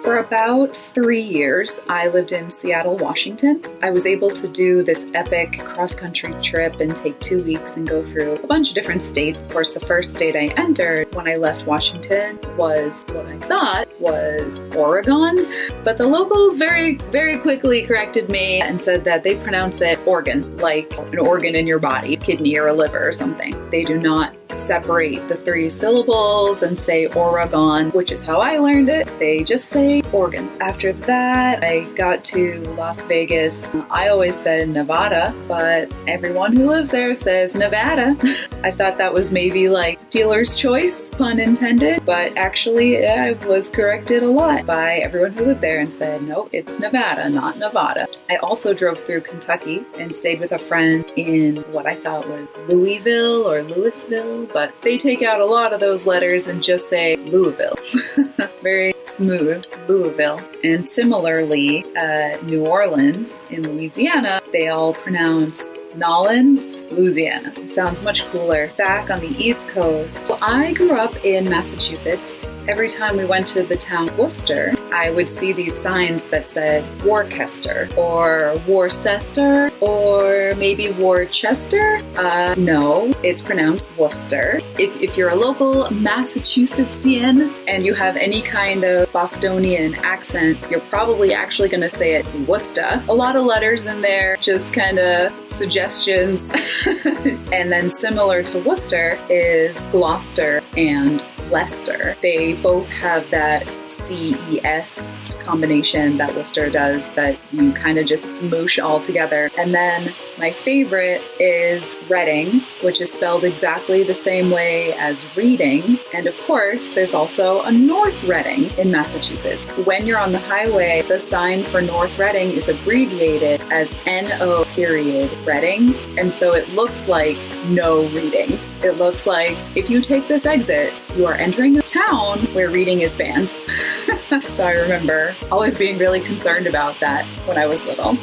For about 3 years, I lived in Seattle, Washington. I was able to do this epic cross-country trip and take 2 weeks and go through a bunch of different states. Of course, the first state I entered when I left Washington was what I thought was Oregon, but the locals very, very quickly corrected me and said that they pronounce it Oregon, like an organ in your body, kidney or a liver or something. They do not separate the 3 syllables and say Oregon, which is how I learned it. They just say Oregon. After that, I got to Las Vegas. I always said Nevada, but everyone who lives there says Nevada. I thought that was maybe like dealer's choice, pun intended, but actually I was corrected a lot by everyone who lived there and said, no, it's Nevada, not Nevada. I also drove through Kentucky and stayed with a friend in what I thought was Louisville or Louisville, but they take out a lot of those letters and just say Louisville. Very smooth, Louisville. And similarly, New Orleans in Louisiana, they all pronounce Nolens, Louisiana. It sounds much cooler. Back on the East Coast, so I grew up in Massachusetts. Every time we went to the town Wooster, I would see these signs that said Worcester or Worcester or maybe Worcester. No, it's pronounced Wooster. If you're a local Massachusettsian and you have any kind of Bostonian accent, you're probably actually going to say it Wooster. A lot of letters in there, just kind of suggestions. And then similar to Worcester is Gloucester and Leicester. They both have that CES combination that Wooster does that you kind of just smoosh all together. And then my favorite is Reading, which is spelled exactly the same way as reading. And of course, there's also a North Reading in Massachusetts. When you're on the highway, the sign for North Reading is abbreviated as NO period Reading. And so it looks like no reading. It looks like if you take this exit, you are entering a town where reading is banned. So I remember always being really concerned about that when I was little.